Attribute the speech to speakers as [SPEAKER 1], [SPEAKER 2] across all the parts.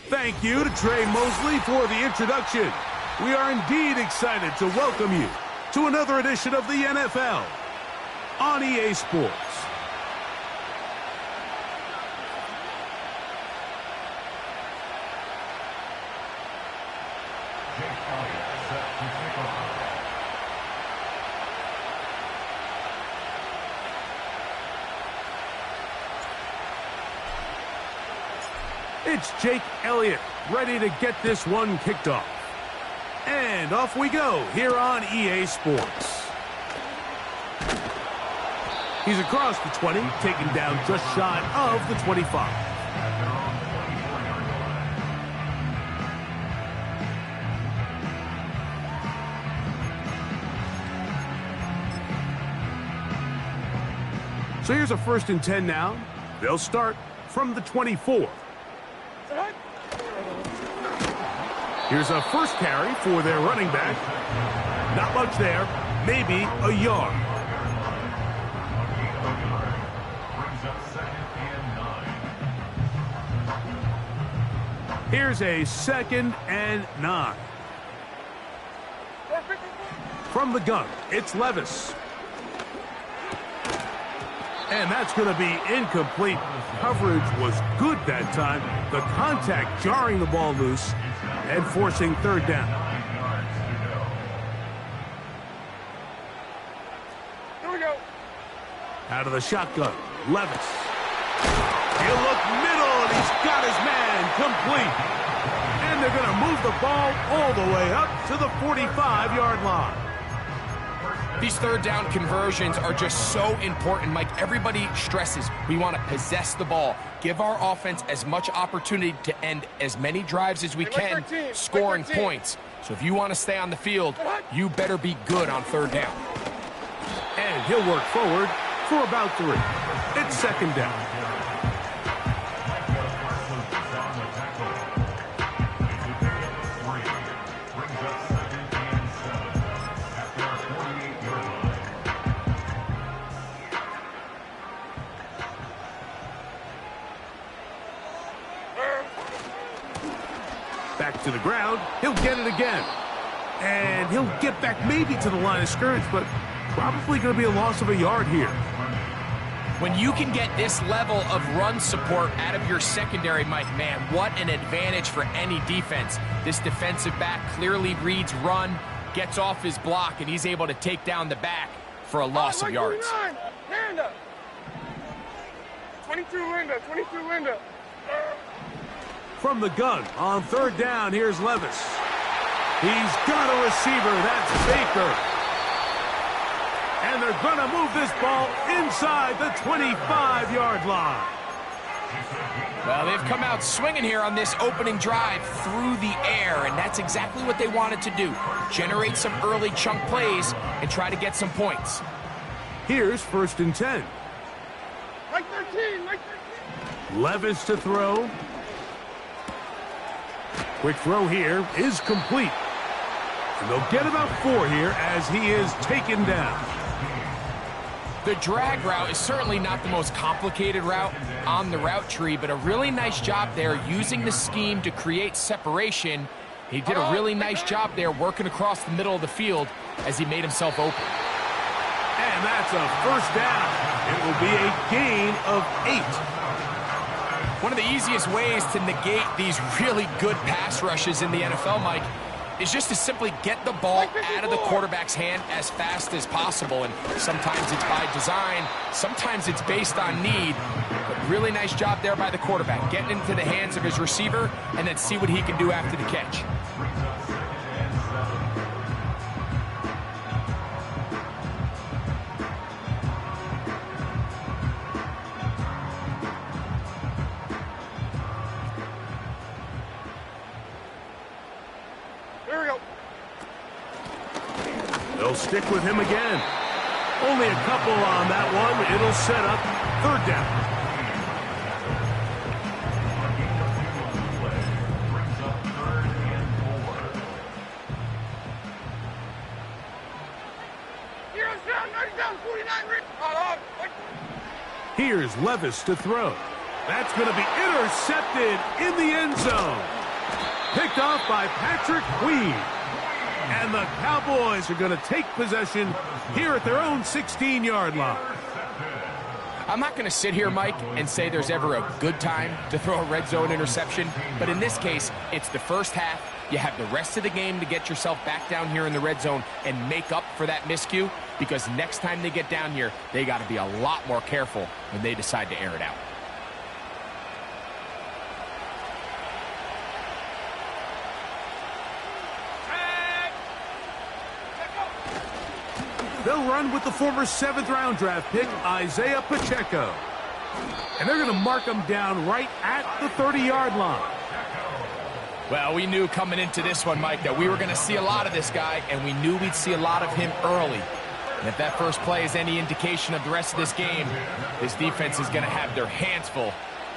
[SPEAKER 1] Thank you to Trey Mosley for the introduction. We are indeed excited to welcome you to another edition of the NFL on EA Sports. It's Jake Elliott ready to get this one kicked off. And off we go here on EA Sports. He's across the 20, taken down just shy of the 25. So here's a 1st and 10 now. They'll start from the 24. Here's a first carry for their running back. Not much there, maybe a yard. Here's a 2nd and 9. From the gun, it's Levis. And that's going to be incomplete. Coverage was good that time. The contact jarring the ball loose and forcing 3rd down.
[SPEAKER 2] Here we go.
[SPEAKER 1] Out of the shotgun, Levis. He'll look middle, and he's got his man complete. And they're going to move the ball all the way up to the 45-yard line.
[SPEAKER 3] These 3rd down conversions are just so important, Mike. Everybody stresses we want to possess the ball, give our offense as much opportunity to end as many drives as we can, scoring points. So if you want to stay on the field, you better be good on 3rd down.
[SPEAKER 1] And he'll work forward for about 3. It's 2nd down. Back to the ground. He'll get it again. And he'll get back maybe to the line of scrimmage, but probably going to be a loss of a yard here.
[SPEAKER 3] When you can get this level of run support out of your secondary, Mike, man, what an advantage for any defense. This defensive back clearly reads run, gets off his block, and he's able to take down the back for a loss of yards.
[SPEAKER 2] 22 Linda.
[SPEAKER 1] From the gun on 3rd down, here's Levis. He's got a receiver. That's Baker. And they're going to move this ball inside the 25-yard line.
[SPEAKER 3] Well, they've come out swinging here on this opening drive through the air, and that's exactly what they wanted to do. Generate some early chunk plays and try to get some points.
[SPEAKER 1] Here's 1st and 10.
[SPEAKER 2] Like 13.
[SPEAKER 1] Levis to throw. Quick throw here is complete. And they'll get about 4 here as he is taken down.
[SPEAKER 3] The drag route is certainly not the most complicated route on the route tree, but a really nice job there using the scheme to create separation. He did a really nice job there working across the middle of the field as he made himself open.
[SPEAKER 1] And that's a 1st down. It will be a gain of 8.
[SPEAKER 3] One of the easiest ways to negate these really good pass rushes in the NFL, Mike, is just to simply get the ball out of the quarterback's hand as fast as possible. And sometimes it's by design, sometimes it's based on need. But really nice job there by the quarterback, getting into the hands of his receiver and then see what he can do after the catch.
[SPEAKER 1] They'll stick with him again. Only a couple on that one. It'll set up 3rd down.
[SPEAKER 2] down, 49, Rick.
[SPEAKER 1] Here's Levis to throw. That's going to be intercepted in the end zone. Picked off by Patrick Queen. And the Cowboys are going to take possession here at their own 16-yard line.
[SPEAKER 3] I'm not going to sit here, Mike, and say there's ever a good time to throw a red zone interception, but in this case, it's the first half. You have the rest of the game to get yourself back down here in the red zone and make up for that miscue, because next time they get down here, they got to be a lot more careful when they decide to air it out.
[SPEAKER 1] They'll run with the former 7th-round draft pick, Isaiah Pacheco. And they're going to mark him down right at the 30-yard line.
[SPEAKER 3] Well, we knew coming into this one, Mike, that we were going to see a lot of this guy, and we knew we'd see a lot of him early. And if that first play is any indication of the rest of this game, this defense is going to have their hands full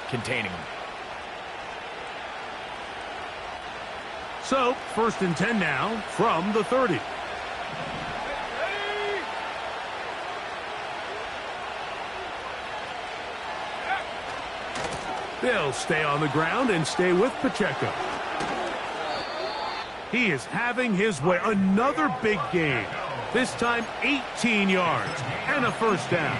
[SPEAKER 3] containing him.
[SPEAKER 1] So, 1st and 10 now from the 30. They'll stay on the ground and stay with Pacheco. He is having his way. Another big game. This time 18 yards and a first down.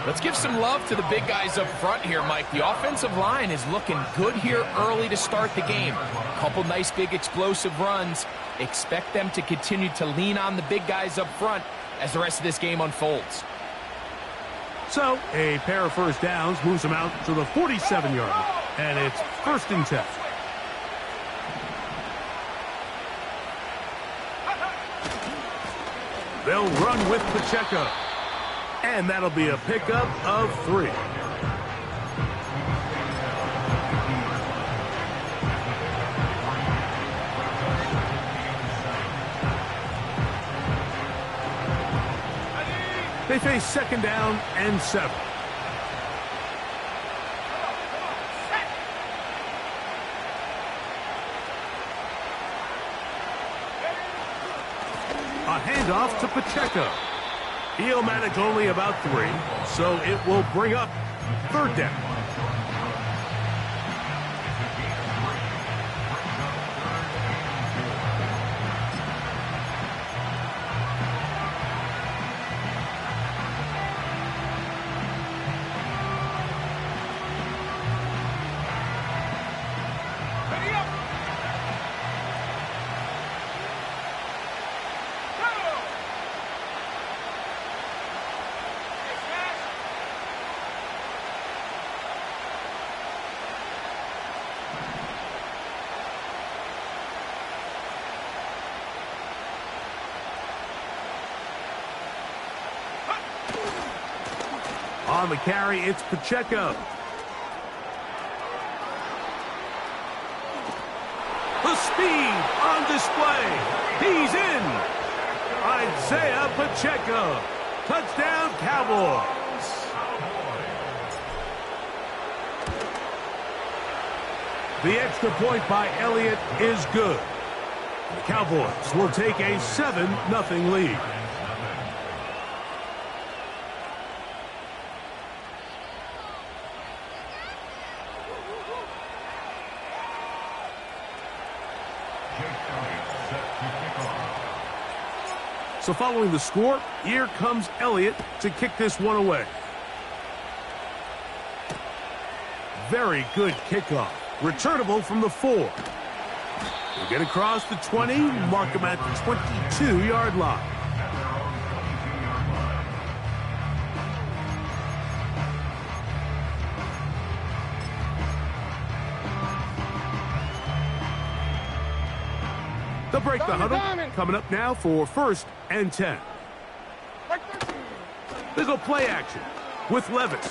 [SPEAKER 3] Let's give some love to the big guys up front here, Mike. The offensive line is looking good here early to start the game. A couple nice big explosive runs. Expect them to continue to lean on the big guys up front as the rest of this game unfolds.
[SPEAKER 1] So, a pair of first downs moves them out to the 47-yard line. And it's 1st and 10. They'll run with Pacheco. And that'll be a pickup of 3. They face 2nd down and 7. A handoff to Pacheco. He'll manage only about 3, so it will bring up 3rd down. On the carry, it's Pacheco. The speed on display. He's in. Isaiah Pacheco. Touchdown, Cowboys. The extra point by Elliott is good. The Cowboys will take a 7-0 lead. So following the score, here comes Elliott to kick this one away. Very good kickoff. Returnable from the 4. We'll get across the 20, mark him at the 22-yard line. They'll break the huddle. Coming up now for 1st and 10. They go play action with Levis.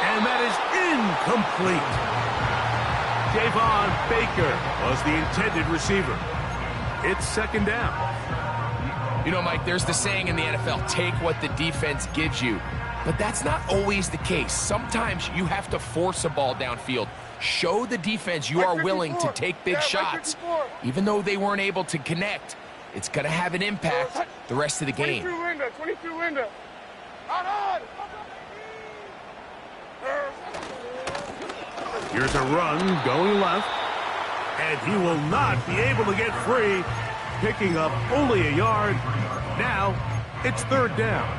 [SPEAKER 1] And that is incomplete. Javon Baker was the intended receiver. It's 2nd down.
[SPEAKER 3] You know, Mike, there's the saying in the NFL, take what the defense gives you. But that's not always the case. Sometimes you have to force a ball downfield. Show the defense you are willing to take big shots. Even though they weren't able to connect, it's going to have an impact the rest of the game.
[SPEAKER 2] 22 window, 22 window. On.
[SPEAKER 1] Here's a run going left, and he will not be able to get free, picking up only a yard. Now it's third down.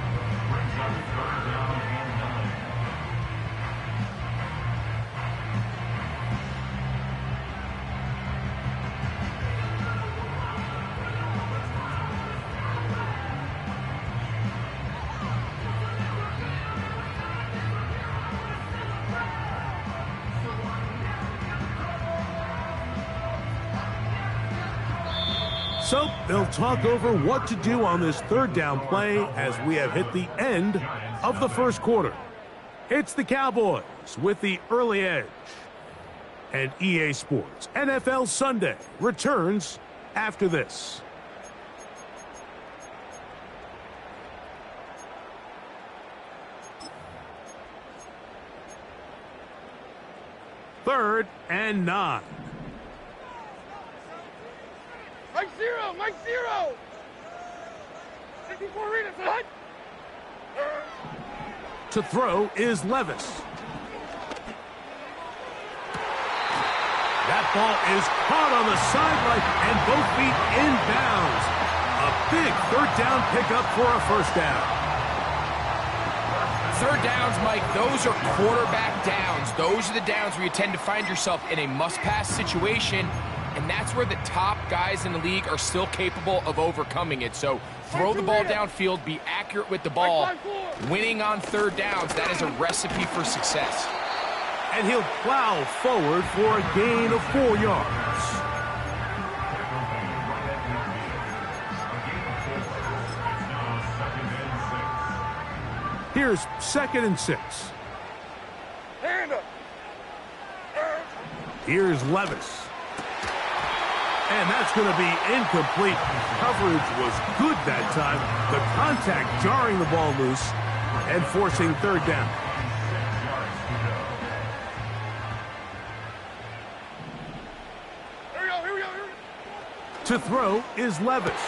[SPEAKER 1] So they'll talk over what to do on this third down play as we have hit the end of the first quarter. It's the Cowboys with the early edge. And EA Sports NFL Sunday returns after this. Third and 9.
[SPEAKER 2] Mike zero. 54 readers, hut.
[SPEAKER 1] To throw is Levis. That ball is caught on the sideline and both feet inbounds. A big third down pickup for a first down.
[SPEAKER 3] Third downs, Mike, those are quarterback downs. Those are the downs where you tend to find yourself in a must-pass situation, and that's where the top guys in the league are still capable of overcoming it. So throw the ball downfield, be accurate with the ball. Winning on third downs, that is a recipe for success.
[SPEAKER 1] And he'll plow forward for a gain of 4 yards. Here's 2nd and 6.
[SPEAKER 2] Hand up.
[SPEAKER 1] Here's Levis. And that's going to be incomplete. Coverage was good that time. The contact jarring the ball loose and forcing third down.
[SPEAKER 2] Here we go.
[SPEAKER 1] To throw is Levis.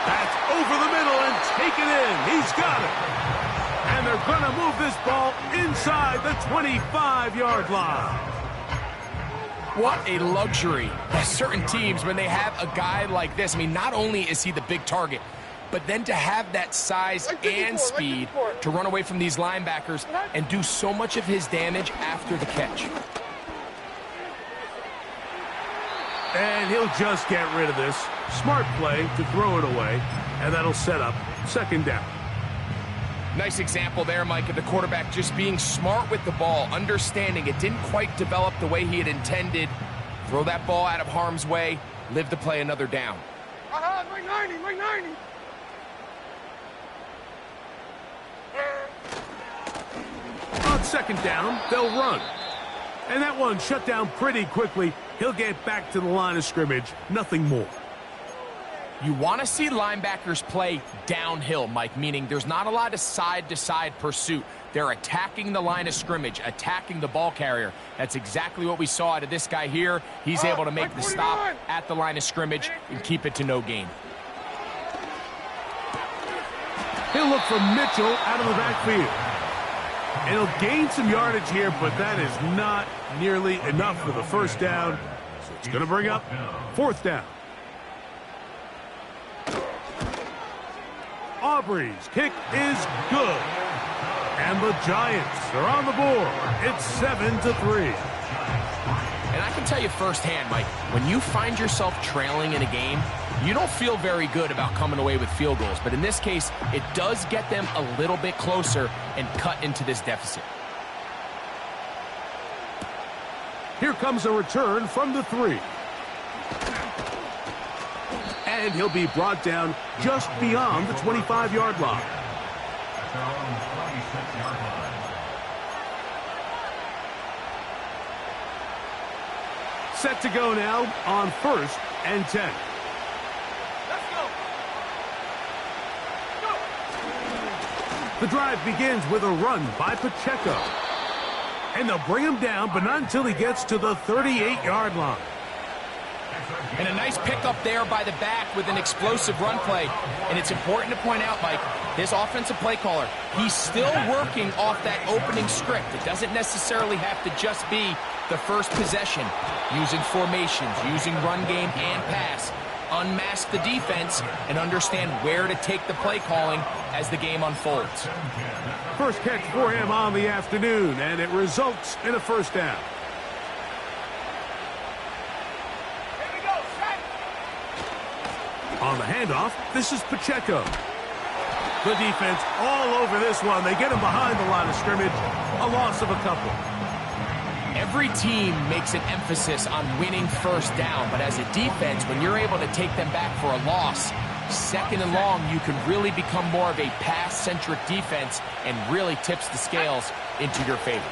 [SPEAKER 1] That's over the middle and taken in. He's got it. And they're going to move this ball inside the 25-yard line.
[SPEAKER 3] What a luxury that certain teams, when they have a guy like this, I mean, not only is he the big target, but then to have that size and speed to run away from these linebackers and do so much of his damage after the catch.
[SPEAKER 1] And he'll just get rid of this. Smart play to throw it away, and that'll set up second down.
[SPEAKER 3] Nice example there, Mike, of the quarterback just being smart with the ball, understanding it didn't quite develop the way he had intended. Throw that ball out of harm's way, live to play another down.
[SPEAKER 2] Mike 90.
[SPEAKER 1] On second down, they'll run. And that one shut down pretty quickly. He'll get back to the line of scrimmage, nothing more.
[SPEAKER 3] You want to see linebackers play downhill, Mike, meaning there's not a lot of side-to-side pursuit. They're attacking the line of scrimmage, attacking the ball carrier. That's exactly what we saw out of this guy here. He's able to make the stop at the line of scrimmage and keep it to no gain.
[SPEAKER 1] He'll look for Mitchell out of the backfield. And he'll gain some yardage here, but that is not nearly enough for the first down. So it's going to bring up fourth down. Aubrey's kick is good. And the Giants are on the board. It's 7-3.
[SPEAKER 3] And I can tell you firsthand, Mike, when you find yourself trailing in a game, you don't feel very good about coming away with field goals. But in this case, it does get them a little bit closer and cut into this deficit.
[SPEAKER 1] Here comes a return from the 3. And he'll be brought down just beyond the 25-yard line. Set to go now on 1st and 10.
[SPEAKER 2] Let's go.
[SPEAKER 1] The drive begins with a run by Pacheco. And they'll bring him down, but not until he gets to the 38-yard line.
[SPEAKER 3] And a nice pickup there by the back with an explosive run play. And it's important to point out, Mike, his offensive play caller, he's still working off that opening script. It doesn't necessarily have to just be the first possession. Using formations, using run game and pass. Unmask the defense and understand where to take the play calling as the game unfolds.
[SPEAKER 1] First catch for him on the afternoon, and it results in a first down.
[SPEAKER 2] Here we go, set.
[SPEAKER 1] On the handoff, this is Pacheco. The defense all over this one. They get him behind the line of scrimmage. A loss of a couple.
[SPEAKER 3] Every team makes an emphasis on winning first down, but as a defense, when you're able to take them back for a loss, second and long, you can really become more of a pass-centric defense and really tips the scales into your favor.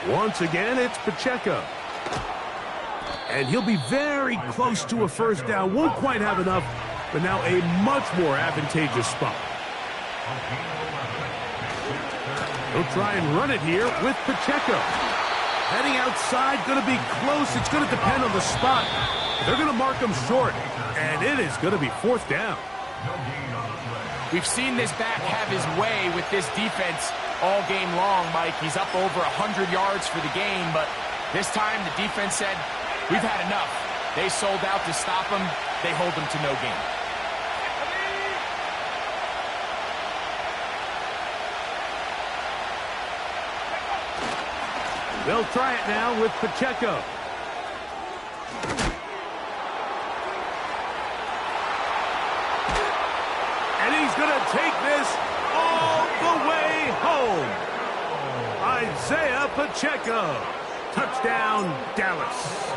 [SPEAKER 1] Once again, it's Pacheco. And he'll be very close to a first down. Won't quite have enough, but now a much more advantageous spot. He'll try and run it here with Pacheco. Heading outside, going to be close. It's going to depend on the spot. They're going to mark him short, and it is going to be fourth down.
[SPEAKER 3] We've seen this back have his way with this defense all game long, Mike. He's up over 100 yards for the game, but this time the defense said, we've had enough. They sold out to stop him. They hold him to no gain.
[SPEAKER 1] They'll try it now with Pacheco. And he's going to take this all the way home. Isaiah Pacheco. Touchdown, Dallas.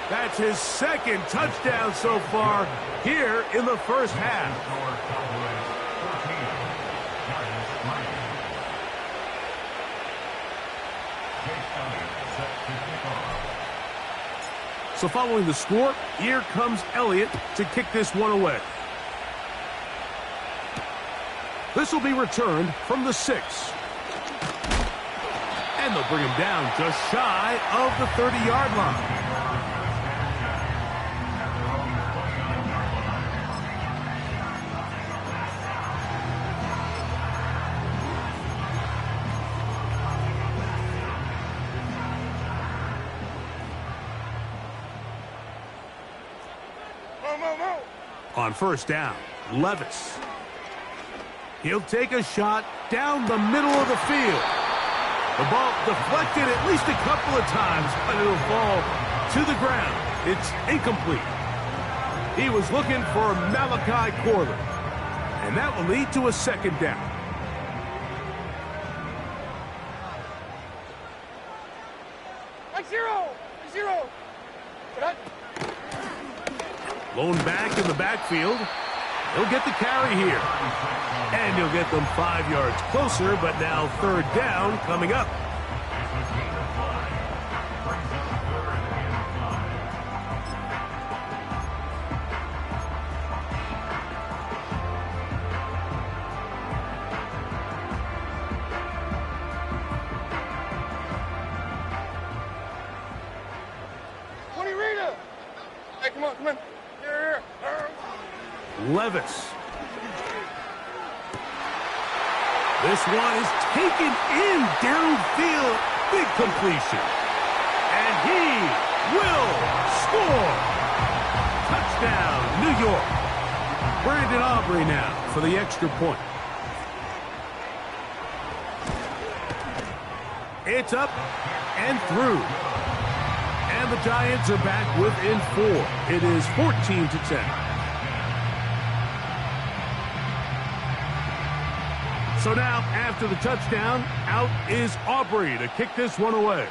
[SPEAKER 1] That's his second touchdown so far here in the first half. So following the score, here comes Elliott to kick this one away. This will be returned from the 6. And they'll bring him down just shy of the 30-yard line. On first down, Levis. He'll take a shot down the middle of the field. The ball deflected at least a couple of times, but it'll fall to the ground. It's incomplete. He was looking for Malachi Corley, and that will lead to a second down.
[SPEAKER 2] Zero.
[SPEAKER 1] Lone back in the backfield. He'll get the carry here. And he'll get them 5 yards closer, but now third down coming up.
[SPEAKER 2] Hey, come on. Here.
[SPEAKER 1] Levis. This one is taken in downfield. Big completion. And he will score. Touchdown, New York. Brandon Aubrey now for the extra point. It's up and through. And the Giants are back within 4. It is 14-10. So now, after the touchdown, out is Aubrey to kick this one away.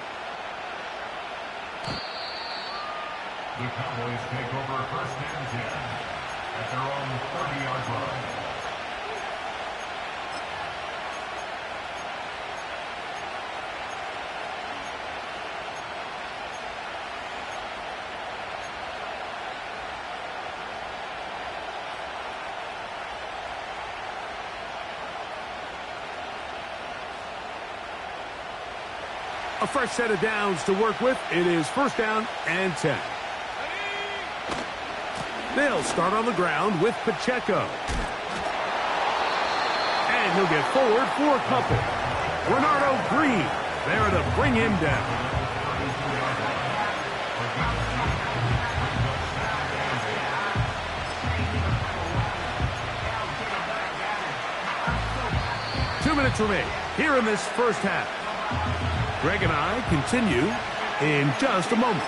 [SPEAKER 4] The Cowboys take over first and 10 at their own 30-yard line.
[SPEAKER 1] A fresh set of downs to work with. It is first down and 10. They'll start on the ground with Pacheco. And he'll get forward for a couple. Renardo Green there to bring him down. Minutes remain here in this first half. Greg and I continue in just a moment.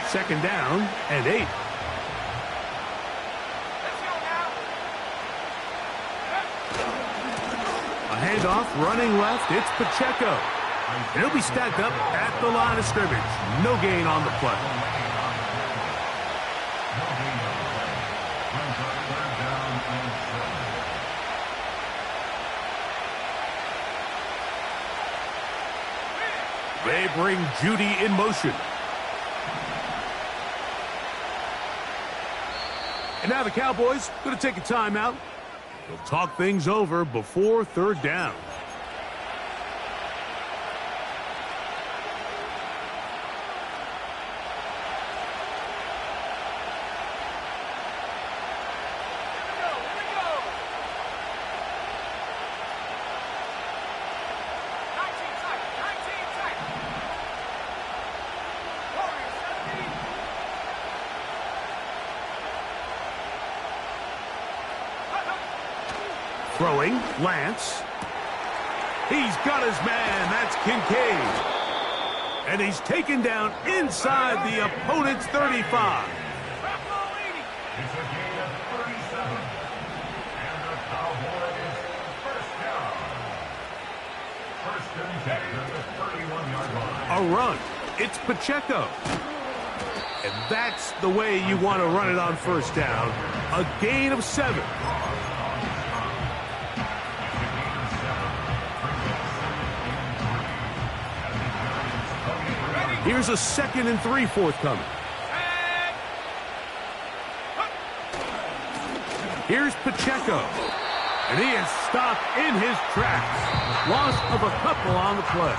[SPEAKER 1] Second down and 8. A handoff running left. It's Pacheco. And he'll be stacked up at the line of scrimmage. No gain on the play. They bring Judy in motion. And now the Cowboys going to take a timeout. They'll talk things over before third down. Throwing, Lance. He's got his man. That's Kincaid. And he's taken down inside the opponent's 35.
[SPEAKER 4] It's a gain of 37. And the Cowboys first down. First and 10 at the 31-yard line.
[SPEAKER 1] A run. It's Pacheco. And that's the way you want to run it on first down. A gain of 7. Here's a 2nd and 3 forthcoming. Here's Pacheco. And he is stopped in his tracks. Loss of a couple on the play.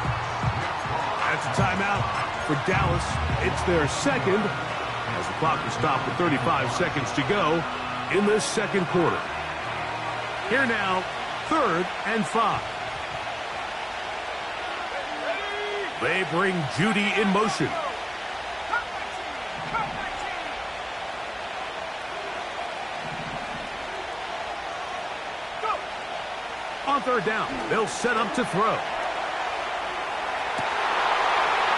[SPEAKER 1] That's a timeout for Dallas. It's their second as the clock is stopped with 35 seconds to go in this second quarter. Here now, 3rd and 5. They bring Judy in motion. On third down, they'll set up to throw.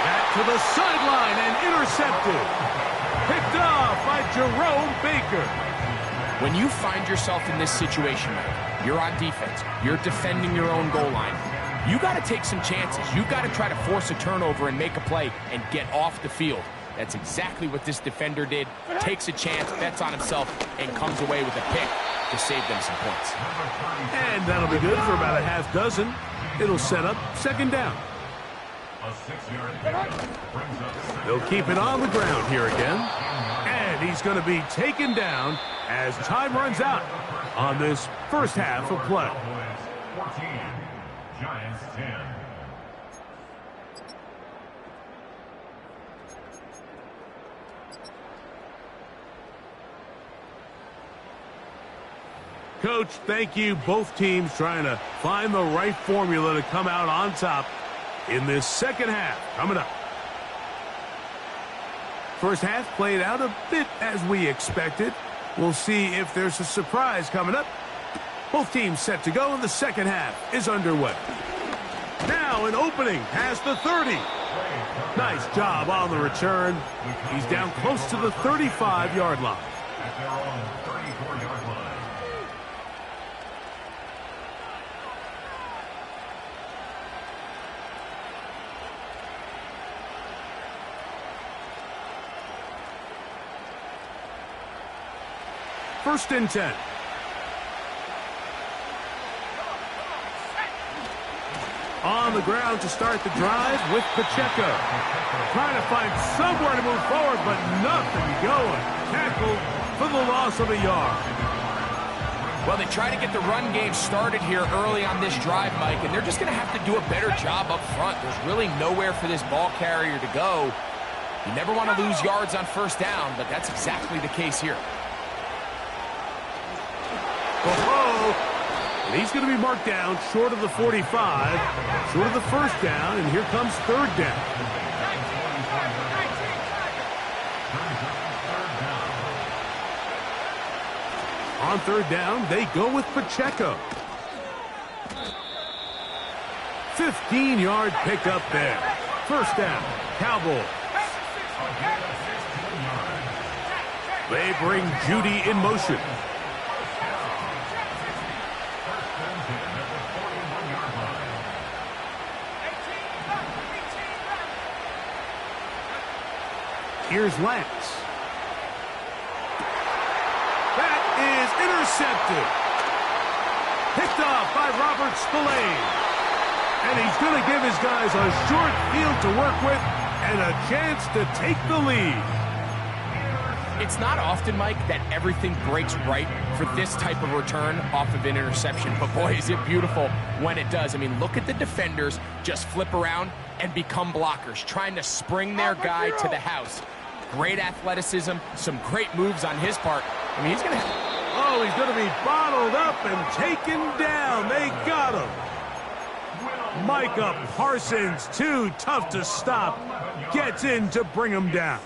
[SPEAKER 1] Back to the sideline and intercepted. Picked off by Jerome Baker.
[SPEAKER 3] When you find yourself in this situation, Mike, you're on defense. You're defending your own goal line. You got to take some chances. You got to try to force a turnover and make a play and get off the field. That's exactly what this defender did. Takes a chance, bets on himself, and comes away with a pick to save them some points.
[SPEAKER 1] And that'll be good for about a half dozen. It'll set up second down.
[SPEAKER 4] A 6-yard pickup brings up.
[SPEAKER 1] They'll keep it on the ground here again. And he's going to be taken down as time runs out on this first half of play.
[SPEAKER 4] Cowboys 14, Giants 10.
[SPEAKER 1] Coach, thank you. Both teams trying to find the right formula to come out on top in this second half coming up. First half played out a bit as we expected. We'll see if there's a surprise coming up. Both teams set to go, and the second half is underway. Now an opening past the 30. Nice job on the return. He's down close to the 35-yard line.
[SPEAKER 4] At their own 34-yard line.
[SPEAKER 1] First and 10. On the ground to start the drive with Pacheco. Trying to find somewhere to move forward, but nothing going. Tackled for the loss of a yard.
[SPEAKER 3] Well, they try to get the run game started here early on this drive, Mike, and they're just going to have to do a better job up front. There's really nowhere for this ball carrier to go. You never want to lose yards on first down, but that's exactly the case here.
[SPEAKER 1] And he's going to be marked down short of the 45, short of the first down, and here comes third down. On third down, they go with Pacheco. 15-yard pickup there. First down, Cowboys. They bring Judy in motion. Here's Lance. That is intercepted. Picked off by Robert Spillane. And he's going to give his guys a short field to work with and a chance to take the lead.
[SPEAKER 3] It's not often, Mike, that everything breaks right for this type of return off of an interception. But, boy, is it beautiful when it does. I mean, look at the defenders just flip around and become blockers, trying to spring their guy to the house. Great athleticism, some great moves on his part. I mean, he's going to...
[SPEAKER 1] Oh, he's going to be bottled up and taken down. They got him. Micah Parsons, too tough to stop, gets in to bring him down.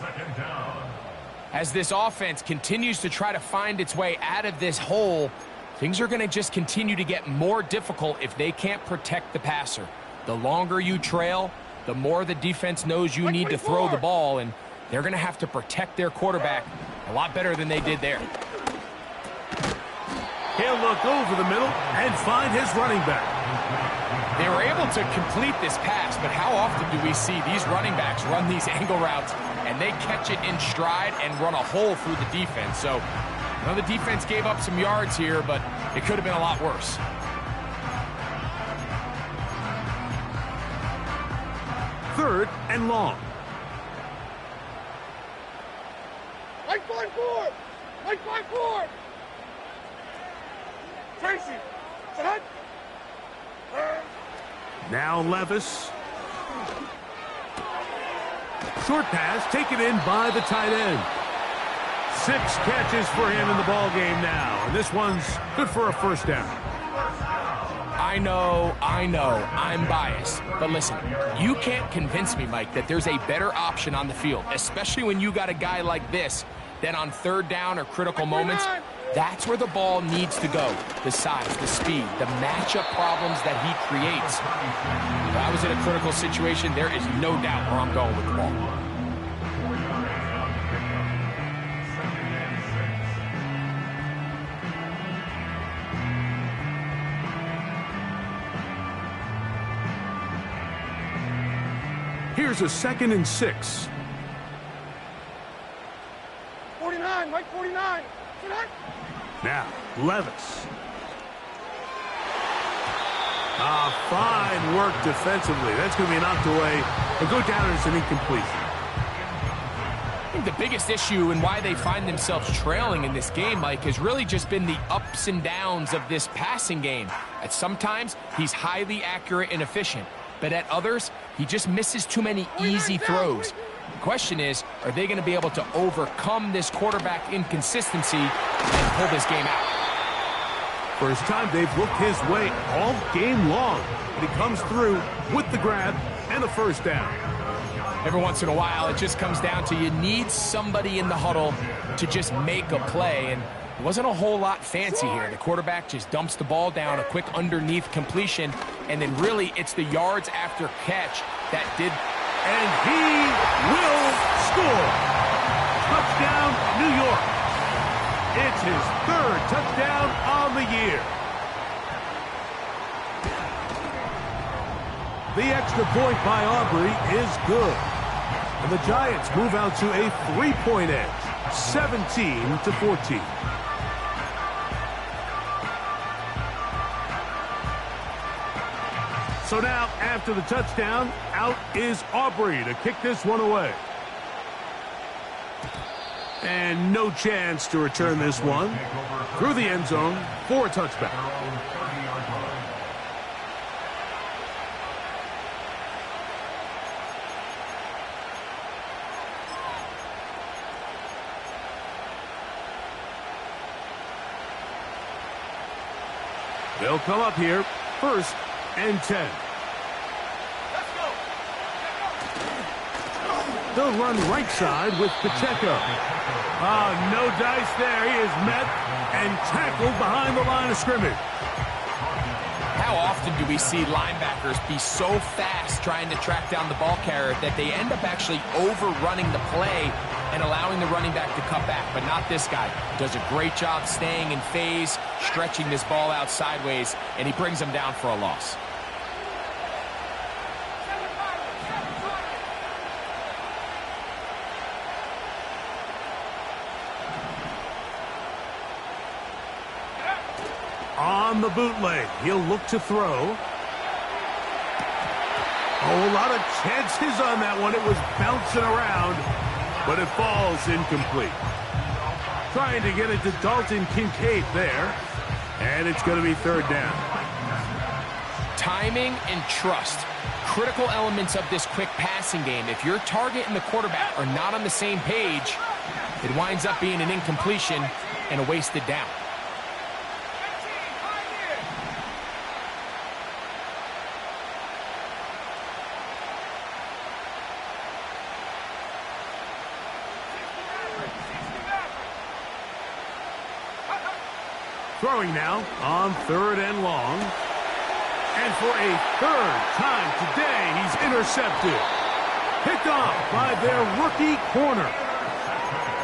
[SPEAKER 3] As this offense continues to try to find its way out of this hole, things are going to just continue to get more difficult if they can't protect the passer. The longer you trail, the more the defense knows you need to throw the ball, and they're going to have to protect their quarterback a lot better than they did there.
[SPEAKER 1] He'll look over the middle and find his running back.
[SPEAKER 3] They were able to complete this pass, but how often do we see these running backs run these angle routes and they catch it in stride and run a hole through the defense? So, you know, the defense gave up some yards here, but it could have been a lot worse.
[SPEAKER 1] Third and long.
[SPEAKER 2] Mike 5-4! Mike 5-4! Tracy! Set!
[SPEAKER 1] Now Levis. Short pass taken in by the tight end. 6 catches for him in the ball game now. And this one's good for a first down.
[SPEAKER 3] I know, I'm biased. But listen, you can't convince me, Mike, that there's a better option on the field, especially when you got a guy like this, that on third down or critical moments, that's where the ball needs to go. The size, the speed, the matchup problems that he creates. If I was in a critical situation, there is no doubt where I'm going with the ball.
[SPEAKER 1] Here's a 2nd and 6.
[SPEAKER 2] 49, Mike 49.
[SPEAKER 1] Now, Levis. Fine work defensively. That's going to be knocked away and go down as an incompletion.
[SPEAKER 3] I think the biggest issue and why they find themselves trailing in this game, Mike, has really just been the ups and downs of this passing game. At sometimes, he's highly accurate and efficient, but at others, he just misses too many easy throws. The question is, are they going to be able to overcome this quarterback inconsistency and pull this game out?
[SPEAKER 1] First time they've looked his way all game long. And he comes through with the grab and a first down.
[SPEAKER 3] Every once in a while, it just comes down to you need somebody in the huddle to just make a play. And it wasn't a whole lot fancy here. The quarterback just dumps the ball down, a quick underneath completion, and then really it's the yards after catch that did.
[SPEAKER 1] And he will score. Touchdown, New York. It's his 3rd touchdown on the year. The extra point by Aubrey is good. And the Giants move out to a 3-point edge, 17-14. So now, after the touchdown, out is Aubrey to kick this one away. And no chance to return this one through the end zone for a touchback. They'll come up here, 1st and 10. They'll run right side with Pacheco. No dice there. He is met and tackled behind the line of scrimmage.
[SPEAKER 3] How often do we see linebackers be so fast trying to track down the ball carrier that they end up actually overrunning the play and allowing the running back to cut back? But not this guy. Does a great job staying in phase, stretching this ball out sideways, and he brings him down for a loss.
[SPEAKER 1] On the bootleg, he'll look to throw. A lot of chances on that one. It was bouncing around, but it falls incomplete. Trying to get it to Dalton Kincaid there, and it's going to be 3rd down.
[SPEAKER 3] Timing and trust, critical elements of this quick passing game. If your target and the quarterback are not on the same page, it winds up being an incompletion and a wasted down.
[SPEAKER 1] Throwing now on 3rd and long. And for a 3rd time today, he's intercepted. Picked off by their rookie corner.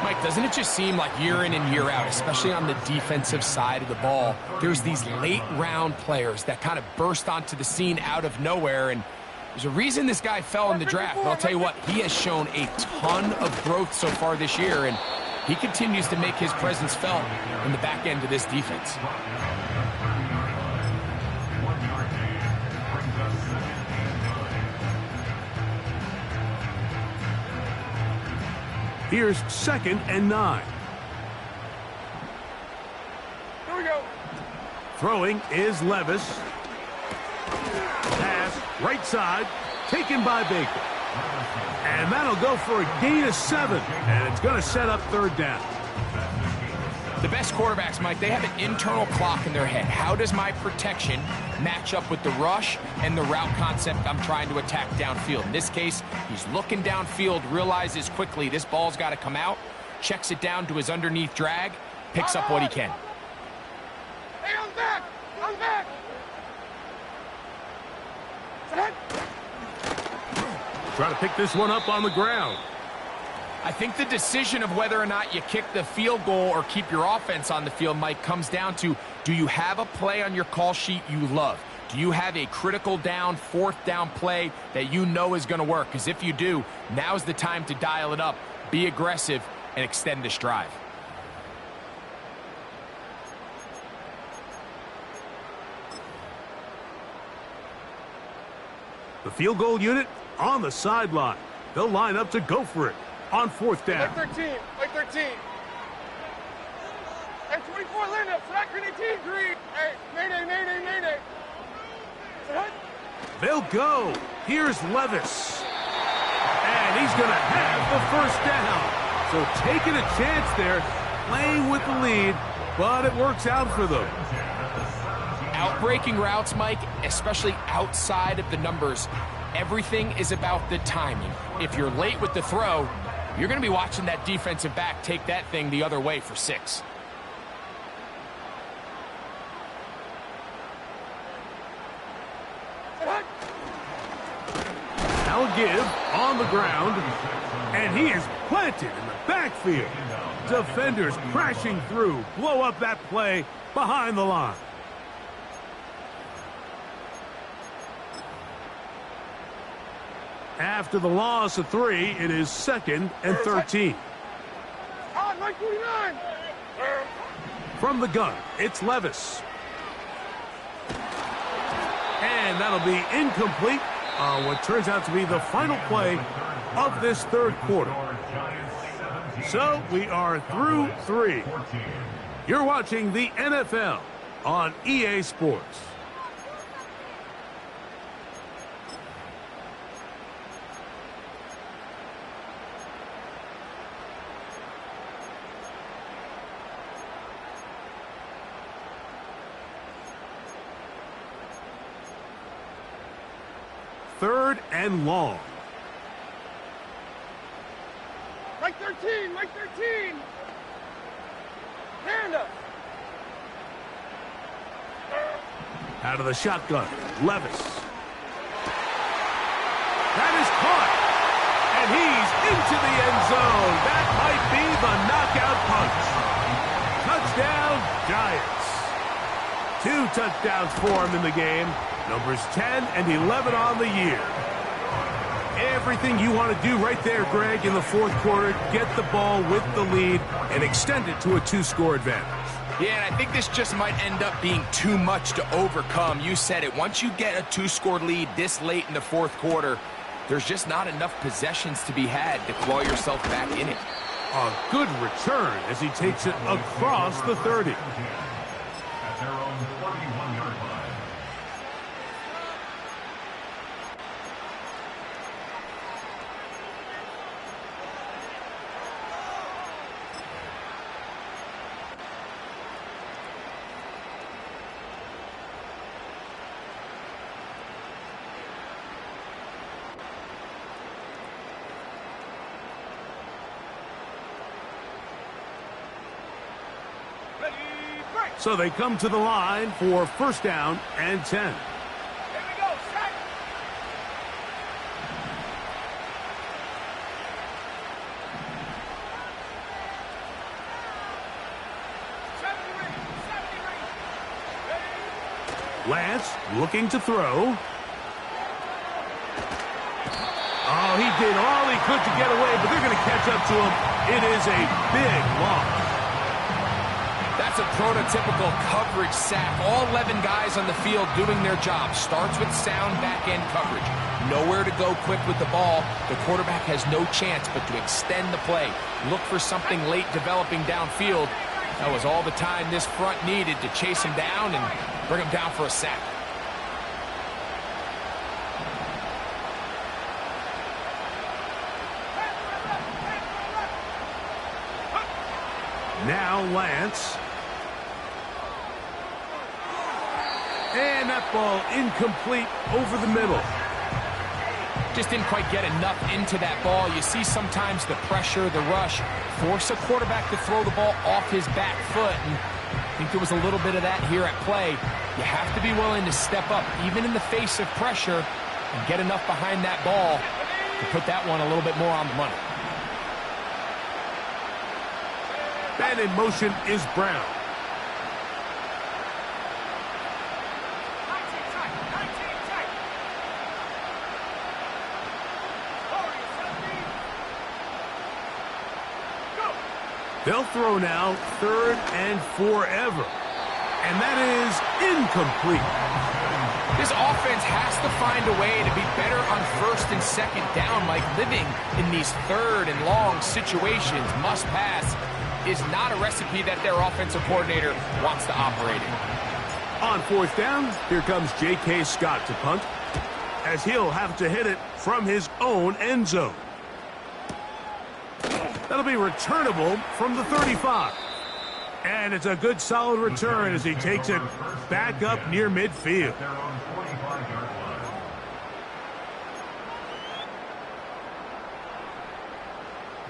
[SPEAKER 3] Mike, doesn't it just seem like year in and year out, especially on the defensive side of the ball, there's these late-round players that kind of burst onto the scene out of nowhere, and there's a reason this guy fell in the draft, but I'll tell you what, he has shown a ton of growth so far this year, and he continues to make his presence felt in the back end of this defense.
[SPEAKER 1] Here's 2nd and 9.
[SPEAKER 2] Here we go.
[SPEAKER 1] Throwing is Levis. Pass right side, taken by Baker. And that'll go for a gain of 7, and it's going to set up 3rd down.
[SPEAKER 3] The best quarterbacks, Mike, they have an internal clock in their head. How does my protection match up with the rush and the route concept I'm trying to attack downfield? In this case, he's looking downfield, realizes quickly this ball's got to come out, checks it down to his underneath drag, picks up what he can.
[SPEAKER 2] Hey, I'm back. I'm back. Set.
[SPEAKER 1] Try to pick this one up on the ground.
[SPEAKER 3] I think the decision of whether or not you kick the field goal or keep your offense on the field, Mike, comes down to, do you have a play on your call sheet you love? Do you have a critical down, 4th down play that you know is going to work? Because if you do, now's the time to dial it up, be aggressive, and extend this drive.
[SPEAKER 1] The field goal unit on the sideline. They'll line up to go for it on 4th down.
[SPEAKER 2] Like 13. Like 13. Hey, 24 Linda. Flat grenade team green. Hey, mayday, mayday, mayday. Set.
[SPEAKER 1] They'll go. Here's Levis. And he's going to have the 1st down. So taking a chance there, playing with the lead, but it works out for them.
[SPEAKER 3] Outbreaking routes, Mike, especially outside of the numbers, everything is about the timing. If you're late with the throw, you're going to be watching that defensive back take that thing the other way for 6.
[SPEAKER 2] Set.
[SPEAKER 1] Give on the ground, and he is planted in the backfield. Defenders crashing through, blow up that play behind the line. After the loss of 3, it is 2nd and 13.
[SPEAKER 2] On, Mike 49.
[SPEAKER 1] From the gun, it's Levis. And that'll be incomplete. What turns out to be the final play of this third quarter. So we are through 3. You're watching the NFL on EA Sports. Third and long.
[SPEAKER 2] Mike 13, Mike 13. Hand up.
[SPEAKER 1] Out of the shotgun, Levis. That is caught. And he's into the end zone. That might be the knockout punch. Touchdown, Giants. 2 touchdowns for him in the game. Numbers 10 and 11 on the year. Everything you want to do right there, Greg, in the fourth quarter, get the ball with the lead and extend it to a 2-score advantage.
[SPEAKER 3] Yeah, and I think this just might end up being too much to overcome. You said it. Once you get a 2-score lead this late in the fourth quarter, there's just not enough possessions to be had to claw yourself back in it.
[SPEAKER 1] A good return as he takes it across the 30.
[SPEAKER 4] At their own 41-yard line.
[SPEAKER 1] So they come to the line for first down and 10.
[SPEAKER 2] Here we go, set.
[SPEAKER 1] Lance looking to throw. Oh, he did all he could to get away, but they're going to catch up to him. It is a big loss.
[SPEAKER 3] That's a prototypical coverage sack. All 11 guys on the field doing their job. Starts with sound back-end coverage. Nowhere to go quick with the ball. The quarterback has no chance but to extend the play. Look for something late developing downfield. That was all the time this front needed to chase him down and bring him down for a sack.
[SPEAKER 1] Now Lance. And that ball incomplete over the middle.
[SPEAKER 3] Just didn't quite get enough into that ball. You see sometimes the pressure, the rush, force a quarterback to throw the ball off his back foot. And I think there was a little bit of that here at play. You have to be willing to step up, even in the face of pressure, and get enough behind that ball to put that one a little bit more on the money.
[SPEAKER 1] And in motion is Brown. They'll throw now, 3rd and forever. And that is incomplete.
[SPEAKER 3] This offense has to find a way to be better on 1st and 2nd down, Mike. Living in these 3rd and long situations, must pass, is not a recipe that their offensive coordinator wants to operate in.
[SPEAKER 1] On 4th down, here comes J.K. Scott to punt, as he'll have to hit it from his own end zone. That'll be returnable from the 35. And it's a good solid return as he takes it back up near midfield.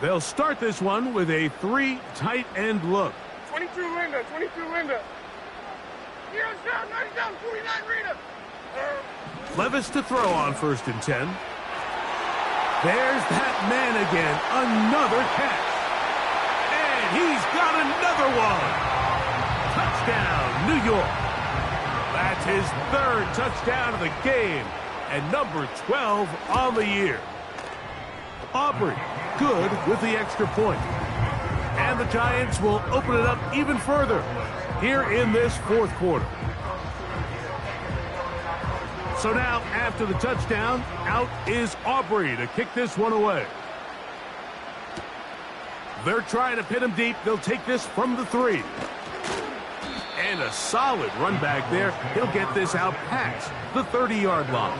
[SPEAKER 1] They'll start this one with a 3 tight end look.
[SPEAKER 2] 22 Linda, 22 Linda. Heroes down, 90 down, 49 Rita.
[SPEAKER 1] Levis to throw on 1st and 10. There's that man again, another catch. And he's got another one. Touchdown, New York. That's his 3rd touchdown of the game and number 12 on the year. Aubrey, good with the extra point. And the Giants will open it up even further here in this 4th quarter. So now, after the touchdown, out is Aubrey to kick this one away. They're trying to pin him deep. They'll take this from the 3. And a solid run back there. He'll get this out past the 30-yard line.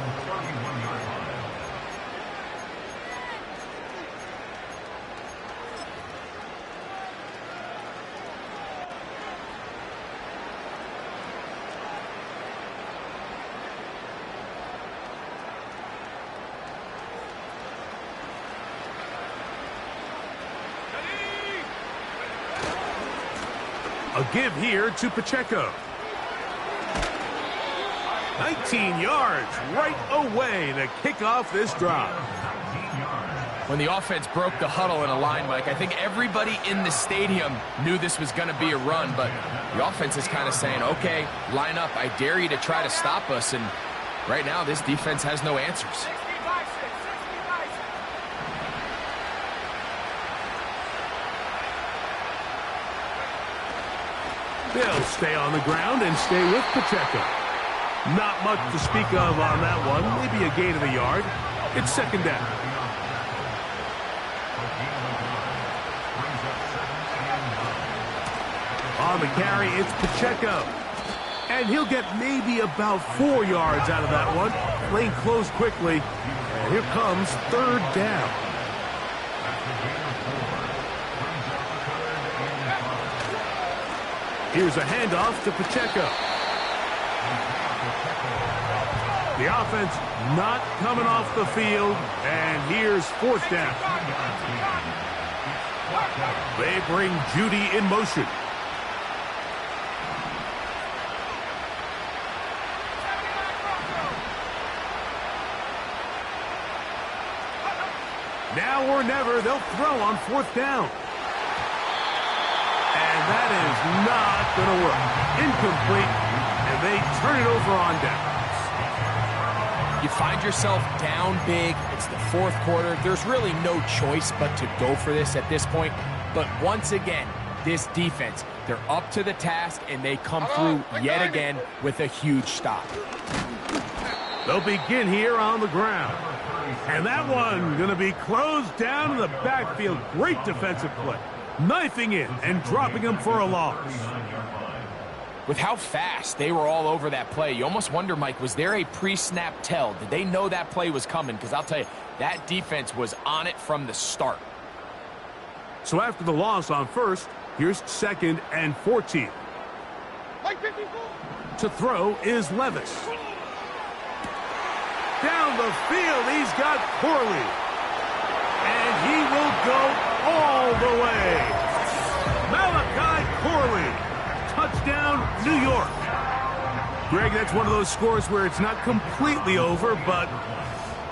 [SPEAKER 1] A give here to Pacheco. 19 yards right away to kick off this drive.
[SPEAKER 3] When the offense broke the huddle in a line, Mike, I think everybody in the stadium knew this was going to be a run, but the offense is kind of saying, okay, line up. I dare you to try to stop us, and right now this defense has no answers.
[SPEAKER 1] They'll stay on the ground and stay with Pacheco. Not much to speak of on that one. Maybe a gain of a yard. It's second down. On the carry, it's Pacheco. And he'll get maybe about 4 yards out of that one. Playing close quickly. And here comes third down. Here's a handoff to Pacheco. The offense not coming off the field, and here's fourth down. They bring Judy in motion. Now or never, they'll throw on fourth down. And that is not going to work. Incomplete, and they turn it over on downs.
[SPEAKER 3] You find yourself down big. It's the fourth quarter. There's really no choice but to go for this at this point. But once again, this defense, they're up to the task, and they come through yet again with a huge stop.
[SPEAKER 1] They'll begin here on the ground. And that one going to be closed down in the backfield. Great defensive play. Knifing in and dropping him for a loss.
[SPEAKER 3] With how fast they were all over that play, you almost wonder, Mike, was there a pre-snap tell? Did they know that play was coming? Because I'll tell you, that defense was on it from the start.
[SPEAKER 1] So after the loss on first, here's second and 14. To throw is Levis. Down the field, he's got Corley. And he will go all the way. Malachi Corley. Touchdown, New York. Greg, that's one of those scores where it's not completely over, but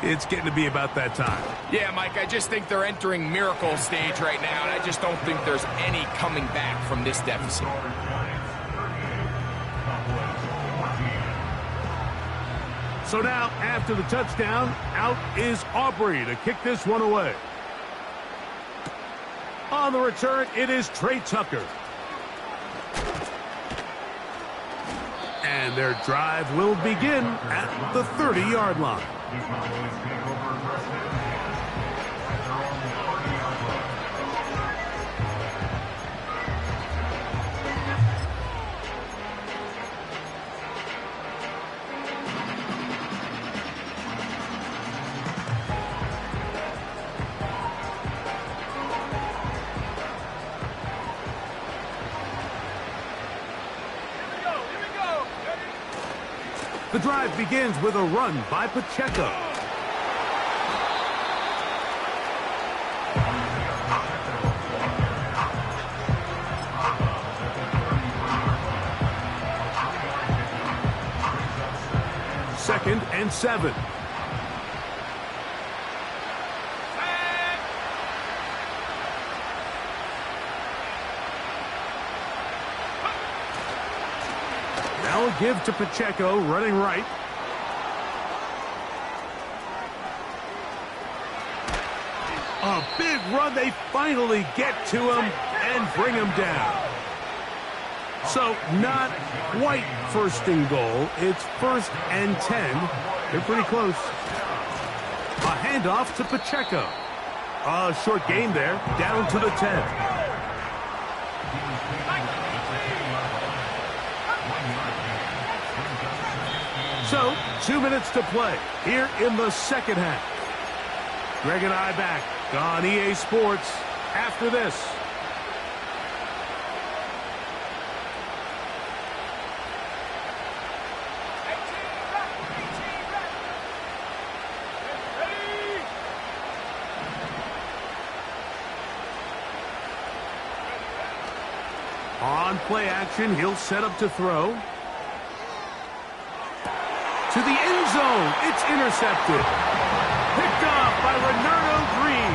[SPEAKER 1] it's getting to be about that time.
[SPEAKER 3] Yeah, Mike, I just think they're entering miracle stage right now, and I just don't think there's any coming back from this deficit.
[SPEAKER 1] So now, after the touchdown, out is Aubrey to kick this one away. On the return, it is Trey Tucker. And their drive will begin at the 30-yard line. The drive begins with a run by Pacheco. Second and 7. Now a give to Pacheco, running right. A big run. They finally get to him and bring him down. So not quite first and goal. It's 1st and 10. They're pretty close. A handoff to Pacheco. A short gain there, down to the 10. So, 2 minutes to play here in the second half. Greg and I back on EA Sports after this. On play action, he'll set up to throw. To the end zone, it's intercepted. Picked off by Renardo Green.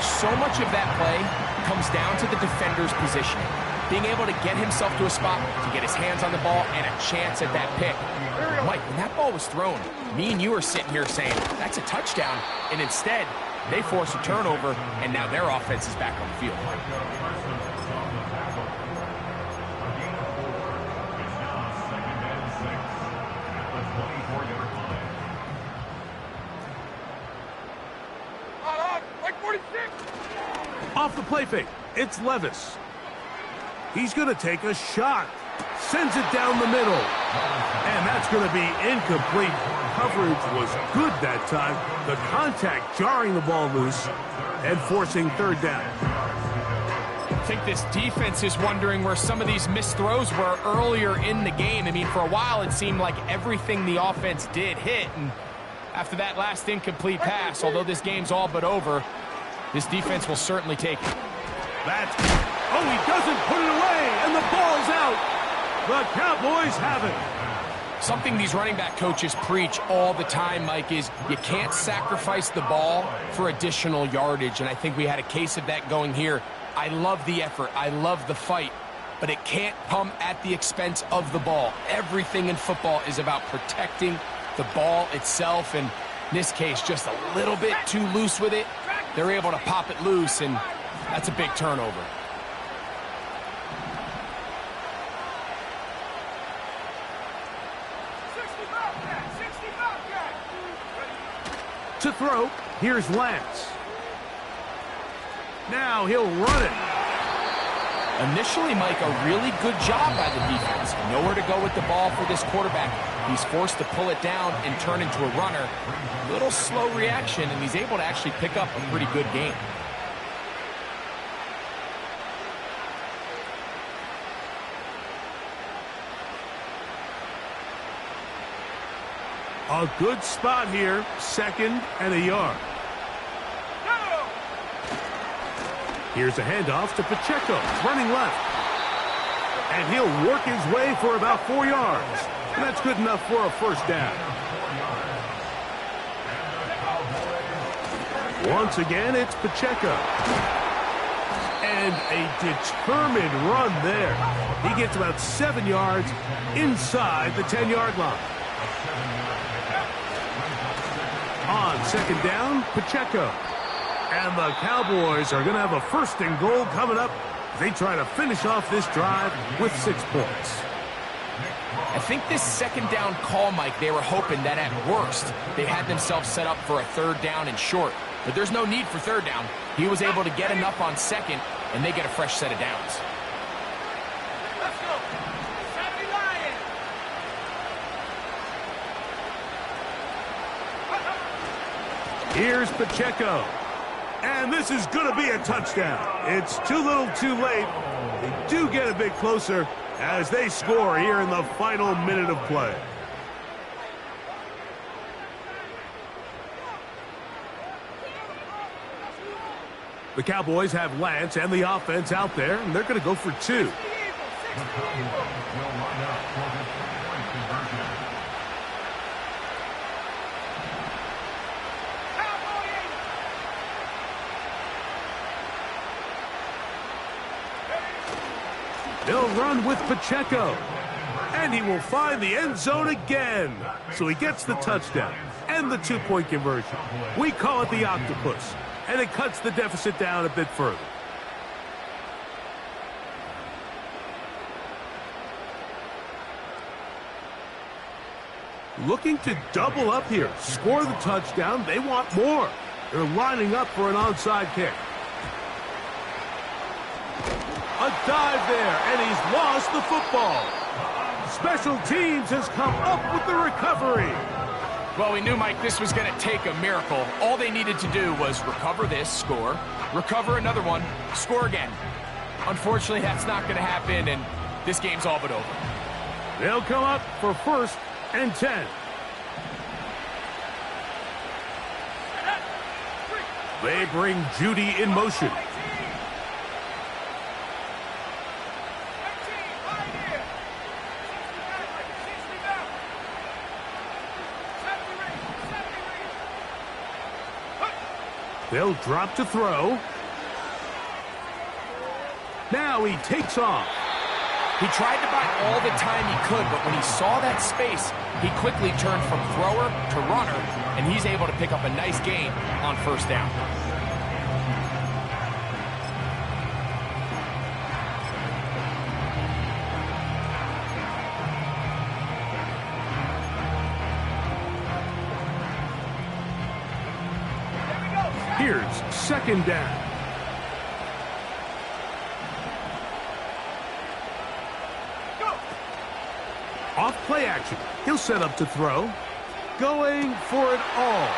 [SPEAKER 3] So much of that play comes down to the defender's positioning. Being able to get himself to a spot to get his hands on the ball and a chance at that pick. Mike, when that ball was thrown, me and you are sitting here saying, that's a touchdown. And instead, they force a turnover, and now their offense is back on the field.
[SPEAKER 1] Off the play fake, it's Levis. He's going to take a shot. Sends it down the middle. And that's going to be incomplete. Coverage was good that time. The contact jarring the ball loose and forcing third down.
[SPEAKER 3] I think this defense is wondering where some of these missed throws were earlier in the game. I mean, for a while it seemed like everything the offense did hit. And after that last incomplete pass, although this game's all but over, this defense will certainly take it.
[SPEAKER 1] Oh, he doesn't put it away, and the ball's out. The Cowboys have it.
[SPEAKER 3] Something these running back coaches preach all the time, Mike, is you can't sacrifice the ball for additional yardage, and I think we had a case of that going here. I love the effort. I love the fight, but it can't come at the expense of the ball. Everything in football is about protecting the ball itself, and in this case, just a little bit too loose with it. They're able to pop it loose, and that's a big turnover.
[SPEAKER 1] To throw, here's Lance. Now he'll run it.
[SPEAKER 3] Initially, Mike, a really good job by the defense. Nowhere to go with the ball for this quarterback. He's forced to pull it down and turn into a runner. Little slow reaction, and he's able to actually pick up a pretty good game.
[SPEAKER 1] A good spot here, 2nd and a yard. Here's a handoff to Pacheco, running left. And he'll work his way for about 4 yards. And that's good enough for a first down. Once again, it's Pacheco. And a determined run there. He gets about 7 yards inside the 10-yard line. On 2nd down, Pacheco. And the Cowboys are going to have a 1st and goal coming up. They try to finish off this drive with 6 points.
[SPEAKER 3] I think this 2nd down call, Mike, they were hoping that at worst they had themselves set up for a 3rd down and short. But there's no need for 3rd down. He was able to get enough on 2nd, and they get a fresh set of downs.
[SPEAKER 2] Let's go. Saturday Lions.
[SPEAKER 1] Here's Pacheco. And this is going to be a touchdown. It's too little too late. They do get a bit closer as they score here in the final minute of play. The Cowboys have Lance and the offense out there, and they're going to go for 2. They'll run with Pacheco. And he will find the end zone again. So he gets the touchdown and the 2-point conversion. We call it the octopus. And it cuts the deficit down a bit further. Looking to double up here. Score the touchdown. They want more. They're lining up for an onside kick. A dive there, and he's lost the football. Special teams has come up with the recovery.
[SPEAKER 3] Well, we knew, Mike, this was going to take a miracle. All they needed to do was recover this, score, recover another one, score again. Unfortunately, that's not going to happen, and this game's all but over.
[SPEAKER 1] They'll come up for 1st and 10. They bring Judy in motion. They'll drop to throw. Now he takes off.
[SPEAKER 3] He tried to buy all the time he could, but when he saw that space, he quickly turned from thrower to runner, and he's able to pick up a nice gain on 1st down.
[SPEAKER 1] Here's 2nd down. Off play action. He'll set up to throw. Going for it all.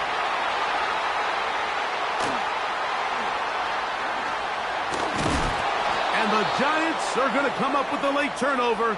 [SPEAKER 1] And the Giants are going to come up with a late turnover.